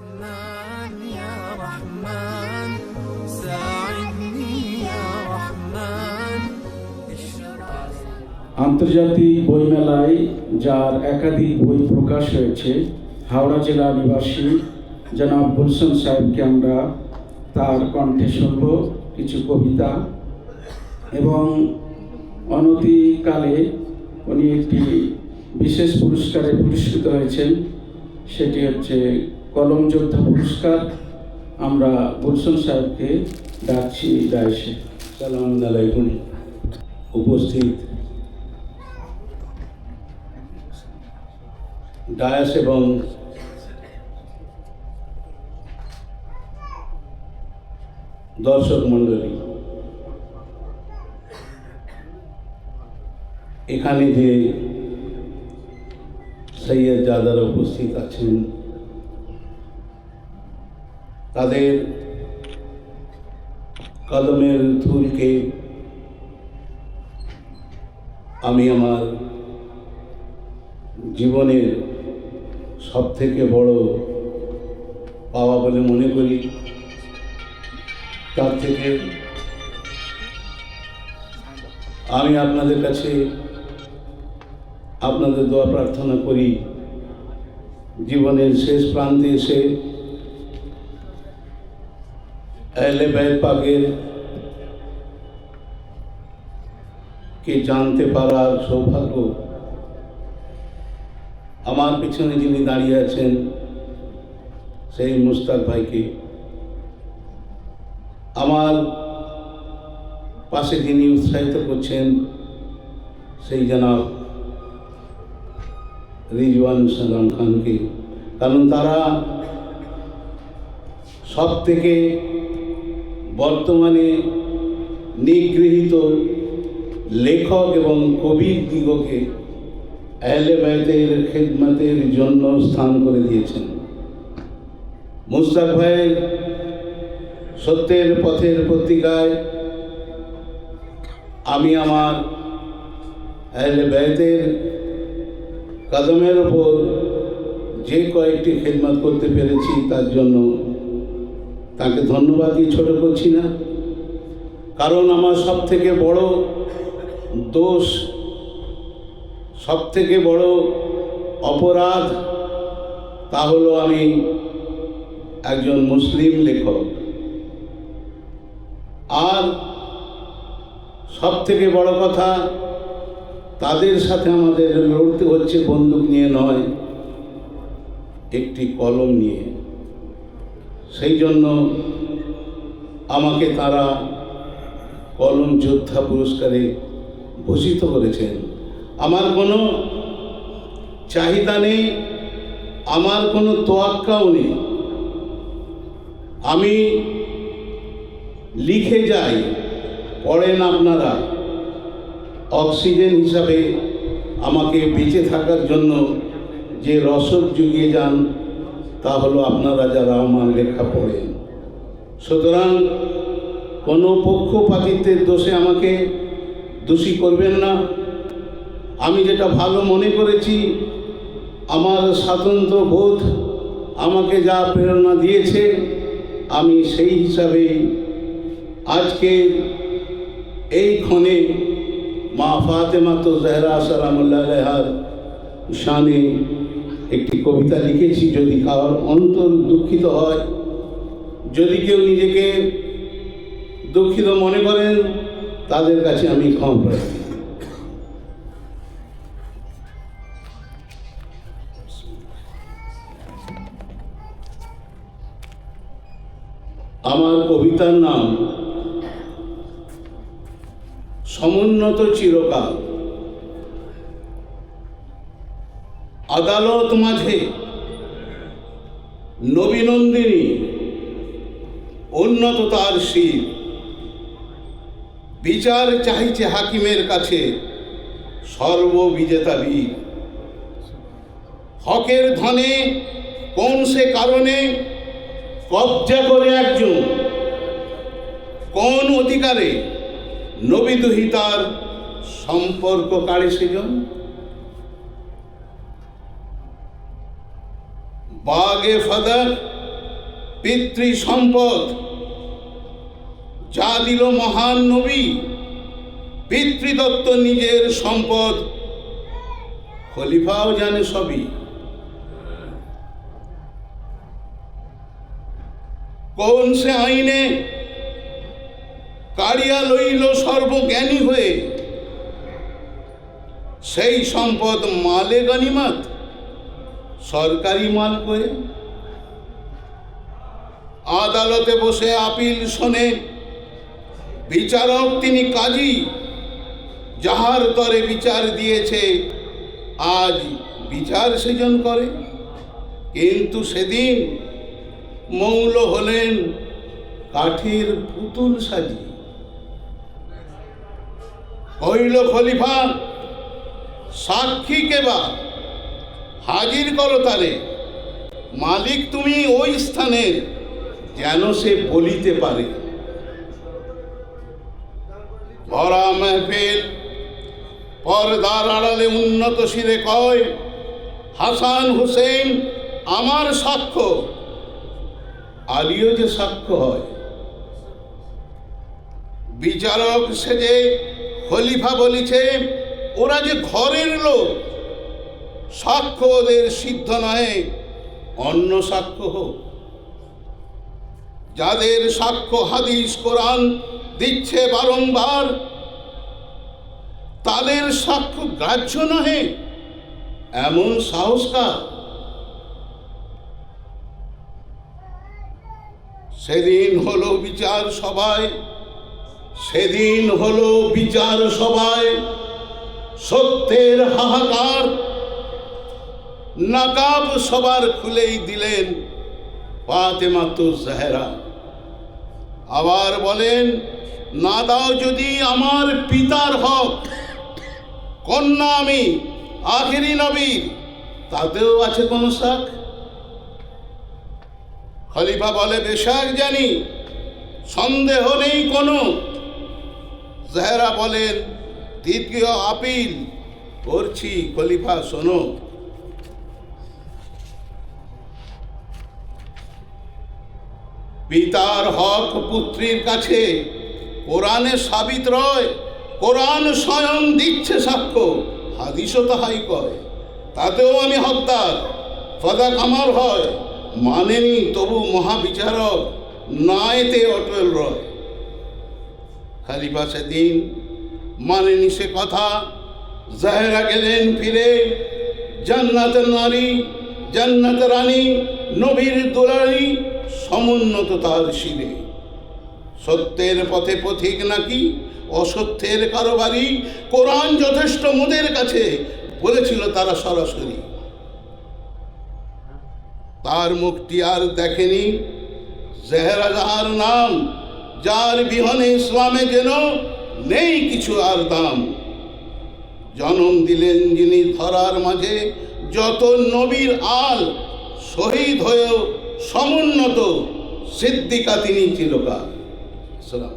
رحمن يا رحمن ساعدني يا رحمن আন্তর্জাতিক বইমেলায় যার একাধিক বই প্রকাশ হয়েছে, হাওড়া জেলা নিবাসী জনাব গুলশন সাহেবকে আমরা তার কণ্ঠে শুনব কিছু কবিতা। এবং অনতিকালে উনি একটি বিশেষ পুরস্কারে পুরস্কৃত হয়েছেন, সেটি হচ্ছে কলম যোদ্ধা পুরস্কার। আমরা গুলশন সাহেবকে ডাকছি ডায়েসে। সালাম আলাইকুম। উপস্থিত ডায়াস এবং দর্শক মণ্ডলী, এখানে যে সৈয়দ জাদারা উপস্থিত আছেন, তাদের কদমের ধুলকে আমি আমার জীবনের সবথেকে বড় পাওয়া বলে মনে করি। তার থেকে আমি আপনাদের কাছে আপনাদের দোয়া প্রার্থনা করি, জীবনের শেষ প্রান্তে এসে আহলে বাইত পাকের কে জানতে পারার সৌভাগ্য আমার পিছনে যিনি দাঁড়িয়ে আছেন সেই মুস্তাক ভাইকে, আমার পাশে যিনি উৎসাহিত করছেন সেই জনাব রিজওয়ান সালাম খানকে, কারণ তারা সব থেকে বর্তমানে নিগৃহীত লেখক এবং কবির দিগকে আহলে বাইতের খেদমতের জন্য স্থান করে দিয়েছেন। মুস্তাক ভাইয়ের সত্যের পথের পত্রিকায় আমি আমার আহলে বাইতের কদমের ওপর যে কয়েকটি খেদমত করতে পেরেছি তার জন্য তাকে ধন্যবাদ দিয়ে ছোট করছি না, কারণ আমার সব থেকে বড় দোষ, সব থেকে বড় অপরাধ তা হলো আমি একজন মুসলিম লেখক। আর সব থেকে বড় কথা, তাদের সাথে আমাদের লড়তে হচ্ছে বন্দুক নিয়ে নয়, একটি কলম নিয়ে। সেই জন্য আমাকে তারা কলম যোদ্ধা পুরস্কারে ভূষিত করেছেন। আমার কোনো চাহিদা নেই, আমার কোনো তোয়াক্কাও নেই, আমি লিখে যাই, পড়েন আপনারা। অক্সিজেন হিসাবে আমাকে বেঁচে থাকার জন্য যে রসদ জুগিয়ে যান তা হলো আপনারা যারা আমার লেখা পড়েন। সুতরাং কোনো পক্ষপাতিত্বের দোষে আমাকে দোষী করবেন না। আমি যেটা ভালো মনে করেছি, আমার স্বাতন্ত্র্য বোধ আমাকে যা প্রেরণা দিয়েছে, আমি সেই হিসাবে আজকে এই ক্ষণে মা ফাতেমা তো জহরা সালামুল্লাহ আলাইহার শানে একটি কবিতা লিখেছি। যদি কারোর অন্তর দুঃখিত হয়, যদি কেউ নিজেকে দুঃখিত মনে করেন, তাদের কাছে আমি ক্ষমা প্রার্থী। আমার কবিতার নাম সমুন্নত চিরকাল। আদালত মাঝে নবীনন্দিনী, উন্নত তার শির, বিচার চাইছে হাকিমের কাছে সর্ববিজেতা বীর। হকের ধনে কোন সে কারণে কবজা করে একজন, কোন অধিকারে নবী দুহিতার সম্পর্ক কাড়ে সেজন। বাগে ফাদার পিতৃ সম্পদ যা দিল মহান নবী, পিতৃদত্ত নিজের সম্পদ, খলিফাও জানে সবই। কোন সে আইনে কাড়িয়া লইল সর্বজ্ঞানী হয়ে, সেই সম্পদ মালে গনিমত, সরকারি মাল করে। আদালতে বসে আপিল শোনে, বিচারক তিনি কাজী, যাহার তরে বিচার দিয়েছে আজ বিচার সেজন করে। কিন্তু সেদিন মৌল হলেন কাঠের পুতুল সাজি। কইল খলিফা, সাক্ষী কেবা হাজির করো তারে, মালিক তুমি ওই স্থানের, যেন সে বলিতে পারে। ভরা মেহফিল, পর্দার আড়ালে উন্নত শিরে কয়, হাসান হুসেন আমার সাক্ষ্য। আলীও যে সাক্ষ্য হয়। বিচারক সেজে খলিফা বলিছে, ওরা যে ঘরের লোক, সাক্ষ্য ওদের সিদ্ধ নয়, অন্য সাক্ষ্য হোক। যাদের সাক্ষ্য হাদিস কোরআন দিচ্ছে বারংবার, তাদের সাক্ষ্য গ্রাহ্য নহে, এমন সাহস কার? সেদিন হলো বিচার সভায়, সেদিন হলো বিচার সভায় সত্যের হাহাকার। নাকাব সবার খুলেই দিলেন ফাতেমাতু জাহরা। আবার বলেন, না দাও যদি আমার পিতার হক, কন্যা আমি আখেরি নবীর, তাতেও আছে কোন শাক? খলিফা বলে, বেশাক জানি, সন্দেহ নেই কোনো। জাহরা বলেন, দ্বিতীয় আপিল করছি, খলিফা শোনো। পিতার হক পুত্রীর কাছে কোরআনে সাবিত রয়, কোরআন স্বয়ং দিচ্ছে সাক্ষ্য, হাদিসও তাহাই কয়। তাতেও আমি হকদার, ফাদাক আমার হয়, মানেনি তবু মহাবিচারক, না এতে অটল রয়। খলিফা সেদিন মানেনি সে কথা। জাহেরা গেলেন ফিরে, জান্নাতের নারী, জান্নাত রানী, নবীর দুলারি সমুন্নত তার শিরে। সত্যের পথে পথিক নাকি অসত্যের কারবারি, কোরআন যথেষ্ট মোদের কাছে, বলেছিল তারা সরাসরি। তার মুখটি আর দেখেনি জাহেরা, যাহার নাম, যার বিহনে ইসলামে যেন নেই কিছু আর দাম। জন্ম দিলেন যিনি ধরার মাঝে যত নবীর আল, শহীদ হয়েও সমুন্নত সিদ্দিকা তিনি চিরকাল। সালাম।